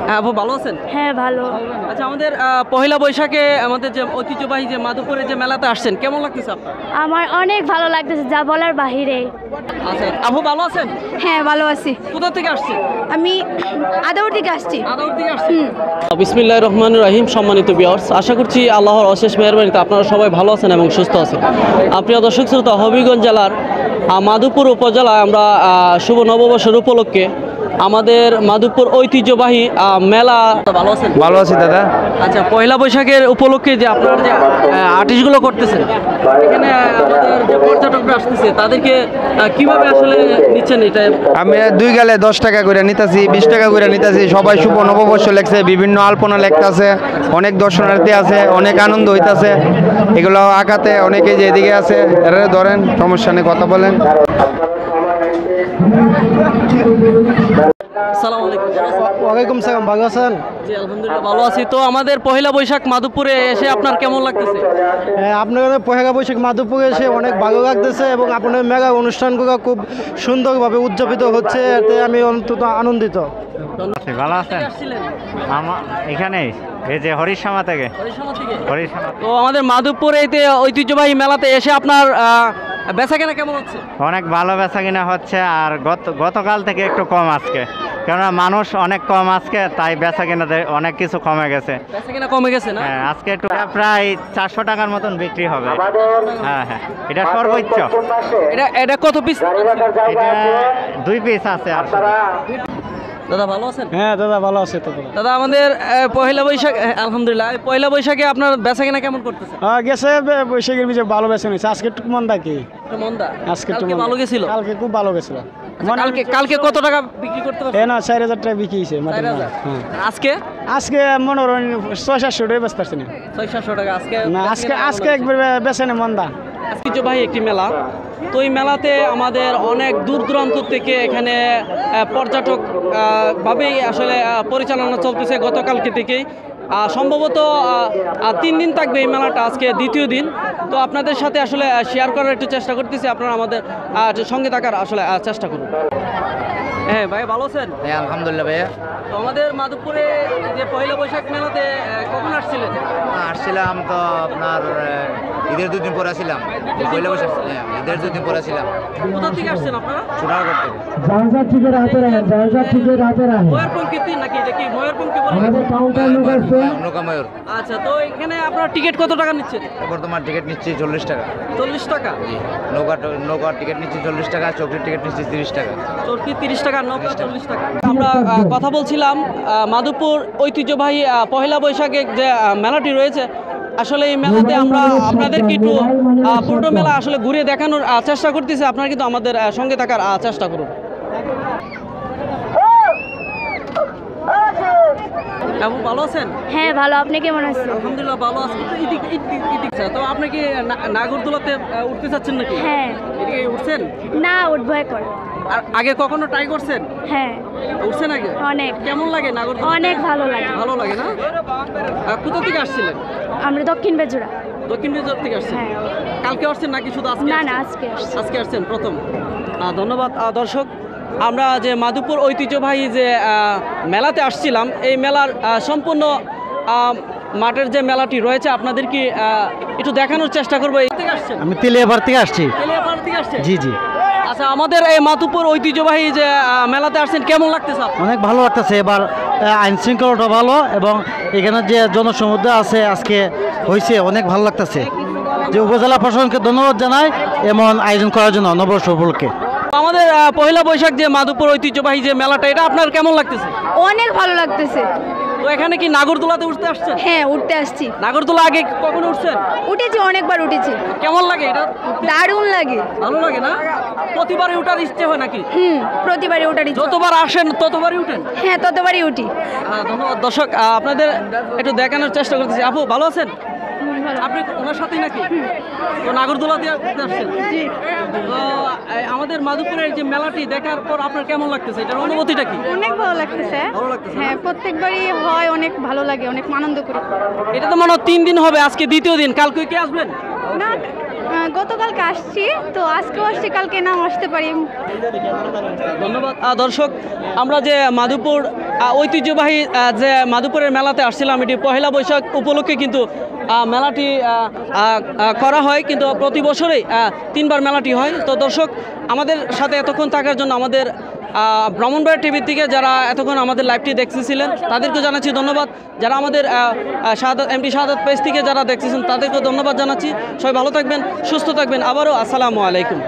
হ্যাঁ আপু ভালো আছেন? হ্যাঁ ভালো। আচ্ছা আমাদের পহেলা বৈশাখে আমাদের যে ঐতিহ্যবাহী যে মাধবপুরে যে মেলাতে আসছেন কেমন লাগতেছে আপনার? আমার অনেক ভালো লাগতেছে, যা বলার বাহিরে। আচ্ছা আপু ভালো আছেন? হ্যাঁ ভালো আছি। কোথা থেকে আসছেন? আমি আদাউর থেকে আসছি। আদাউর থেকে আসছেন। বিসমিল্লাহির রহমানির রহিম। সম্মানিত ভিউয়ার্স, আশা করছি আল্লাহর অশেষ মেহেরবানিতে আপনারা সবাই ভালো আছেন এবং সুস্থ আছেন। প্রিয় দর্শক শ্রোতা, হবিগঞ্জ জেলার মাধবপুর উপজেলায় আমরা শুভ নববর্ষের উপলক্ষে আমাদের মাধবপুর ঐতিহ্যবাহী মেলা। ভালো আছেন? ভালো আছি দাদা। আচ্ছা পয়লা বৈশাখের উপলক্ষে যে আপনারা যে আর্টিস্টগুলো করতেছেন, এখানে আমাদের যে পর্যটকরা আসতেছে তাদেরকে কিভাবে আসলে নিচ্ছেন? এটা আমি 2 গেলে 10 টাকা করে নিতেছি, 20 টাকা করে নিতেছি। সবাই শুভ নববর্ষ লেখছে, বিভিন্ন আলপনা লেখতেছে, অনেক দর্শনার্থী আছে, অনেক আনন্দ হইতাছে। এগুলো আঁকাতে অনেকে যে এদিকে আছে, এরা ধরেন, সমস্যা নেই, কথা বলেন। আসসালামু আলাইকুম। ওয়ালাইকুম সালাম, ভালো আছেন? জি আলহামদুলিল্লাহ ভালো আছি। তো আমাদের পহেলা বৈশাখ মাধবপুরে এসে আপনার কেমন লাগতেছে? আপনাদের পহেলা বৈশাখ মাধবপুরে এসে অনেক ভালো লাগতেছে এবং আপনাদের মেলা অনুষ্ঠানগুলো খুব সুন্দরভাবে উদযাপিত হচ্ছে, এতে আমি অন্তত আনন্দিত। ভালো আছেন? আমার এখানে এই যে হরিশামা থেকে। হরিশামা। তো আমাদের মাধবপুরে এই ঐতিহ্যবাহী মেলাতে এসে আপনার বেচাকেনা কেমন হচ্ছে? অনেক ভালো বেচাকেনা হচ্ছে, আর গতকাল থেকে একটু কম আজকে, কেননা মানুষ অনেক কম আজকে, তাই বেচাকেনাতে অনেক কিছু কমে গেছে। বেচাকেনা কমে গেছে না? হ্যাঁ আজকে একটু প্রায় 400 টাকার মতন বিক্রি হবে। হ্যাঁ হ্যাঁ, এটা সর্বোচ্চ। এটা কত পিস? এটা 2 পিস আছে। আর দাদা ভালো আছেন? হ্যাঁ দাদা ভালো আছে। তো দাদা আমাদের পহেলা বৈশাখ, আলহামদুলিল্লাহ, পয়লা বৈশাখে আপনার বেচাকেনা কেমন করতেছে? গেছে বৈশাখের বীজে ভালো বেছে নিয়েছে, আজকে একটু মন্দা কি, মন্দা। আজকে একটু কালকে ভালো গেছিল? কালকে খুব ভালো গেছিল। কালকে কত টাকা বিক্রি করতে পারছেন? না 4000 টাকা বিক্রি হয়েছে। আজকে আজকে মনে হয় 600-700 টাকা বেচতে পারছি না। 600-700 টাকা আজকে? না আজকে একবার বেছে না মন্দা। ঐতিহ্যবাহী একটি মেলা। তো এই মেলাতে আমাদের অনেক দূর দূরান্ত থেকে এখানে পর্যটক ভাবেই আসলে পরিচালনা চলতেছে গতকালকে থেকেই। সম্ভবত 3 দিন থাকবে এই মেলাটা, আজকে 2য় দিন। তো আপনাদের সাথে আসলে শেয়ার করার একটু চেষ্টা করতেছি, আপনারা আমাদের সঙ্গে থাকার আসলে চেষ্টা করুন। হ্যাঁ ভাই ভালো আছেন? হ্যাঁ আলহামদুলিল্লাহ ভাইয়া। তো আমাদের মাধবপুরে যে পয়লা বৈশাখ মেলাতে কখন আসছিলেন? আসছিলাম তো আপনার ঈদের 2 দিন পরে আসছিলাম। পয়লা বৈশাখ ঈদের 2 দিন পরে আসছিলাম। কোথা থেকে আসছেন আপনারা? সোনারগড় থেকে। ময়ূরপঙ্খী নাকি? এটা কি ময়ূরপঙ্খী বলে? নৌকা ময়ূর। আচ্ছা, তো এখানে আপনার টিকিট কত টাকা নিচ্ছেন? বর্তমান টিকিট নিচ্ছি 40 টাকা। 40 টাকা? জি। নৌকার টিকিট নিচ্ছি 40 টাকা, চৌকির টিকিট নিচ্ছি 30 টাকা। চৌকি 30 টাকা, নৌকা 40 টাকা। আমরা কথা বলছিলাম মাধবপুর ঐতিহ্যবাহী পহেলা বৈশাখে যে মেলাটি রয়েছে, আসলে এই মেলাতে আমরা আপনাদেরকে একটু পুরো মেলা আসলে ঘুরে দেখানোর চেষ্টা করতেছি। আপনারা কিন্তু আমাদের সঙ্গে থাকার চেষ্টা করুন। আপু ভালো আছেন? হ্যাঁ ভালো। আপনি কেমন আছেন? আলহামদুলিল্লাহ ভালো আছি। তো আপনি কি নাগরদোলাতে উঠতে চাচ্ছেন নাকি? হ্যাঁ। এদিকে উঠছেন? না উঠবো এখন। আর আগে কখনো ট্রাই করছেন? হ্যাঁ উঠছেন আগে? অনেক। কেমন লাগে নাগরদোলা? অনেক ভালো লাগে। ভালো লাগে না? কোথা থেকে আসছিলেন? আমরা দক্ষিণ বেজুড়া। দক্ষিণ বিভাগ থেকে আসছেন? হ্যাঁ। কালকে আসছেন নাকি শুধু আজকে? না আসছেন? না আজকে আসছি। আজকে আসছেন প্রথম। ধন্যবাদ। দর্শক, আমরা যে মাধবপুর ঐতিহ্যবাহী যে মেলাতে আসছিলাম, এই মেলার সম্পূর্ণ মাঠের যে মেলাটি রয়েছে আপনাদের কি একটু দেখানোর চেষ্টা করবো। আমি তেলিয়াপাড় থেকে আসছি। তেলিয়াপাড় থেকে আসছেন? জি জি। আচ্ছা, আমাদের এই মাধবপুর ঐতিহ্যবাহী যে মেলাতে আসছেন কেমন লাগতেছে? অনেক ভালো লাগতেছে। এবার আইন শৃঙ্খলাটা ভালো এবং এখানে যে জনসমুদ্র আছে আজকে হয়েছে, অনেক ভালো লাগতেছে। যে উপজেলা প্রশাসনকে ধন্যবাদ জানাই এমন আয়োজন করার জন্য নববর্ষ উপলক্ষে। আমাদের পহেলা বৈশাখ যে মাধবপুর ঐতিহ্যবাহী যে মেলাটা, এটা আপনার কেমন লাগতেছে? অনেক ভালো লাগতেছে। তো এখানে কি নাগরদোলাতে উঠতে আসছেন? হ্যাঁ উঠতে আসছি। নাগরদোলা আগে কখনো উঠছেন? উঠেছি, অনেকবার উঠেছি। কেমন লাগে এটা? দারুণ লাগে। ভালো লাগে না? প্রতিবারই উঠার ইচ্ছে হয় নাকি? প্রতিবারই উঠারই। যতবার আসেন ততবারই উঠেন? হ্যাঁ ততবারই উঠি। ধন্যবাদ। দর্শক, আপনাদের একটু দেখানোর চেষ্টা করতেছি। আপু ভালো আছেন? আপনি ওনার সাথেই নাকি? তো নাগরদোলা দিয়ে উঠতে আসছেন? তো আমাদের মাধবপুরের যে মেলাটি দেখার পর আপনার কেমন লাগতেছে? এটার অনুভূতিটা কি? অনেক ভালো লাগতেছে। ভালো লাগতেছে? হ্যাঁ প্রত্যেকবারই হয়, অনেক ভালো লাগে, অনেক আনন্দ করি। এটা তো মনে হয় 3 দিন হবে, আজকে 2য় দিন। কালকে কি আসবেন? না গতকালকে আসছি, তো আজকেও আসছি, কালকে নাও আসতে পারি। ধন্যবাদ। দর্শক, আমরা যে মাধবপুর ঐতিহ্যবাহী যে মাধবপুরের মেলাতে আসছিলাম, এটি পহেলা বৈশাখ উপলক্ষে কিন্তু মেলাটি করা হয়, কিন্তু প্রতি বছরেই 3বার মেলাটি হয়। তো দর্শক, আমাদের সাথে এতক্ষণ থাকার জন্য আমাদের ব্রাহ্মণবাড়িয়া টিভির থেকে যারা এতক্ষণ আমাদের লাইভটি দেখতেছিলেন তাদেরকে জানাচ্ছি ধন্যবাদ। যারা আমাদের এমডি শাহাদাত পেজ থেকে যারা দেখতেছেন তাদেরকেও ধন্যবাদ জানাচ্ছি। সবাই ভালো থাকবেন, সুস্থ থাকবেন। আবারও আসসালামু আলাইকুম।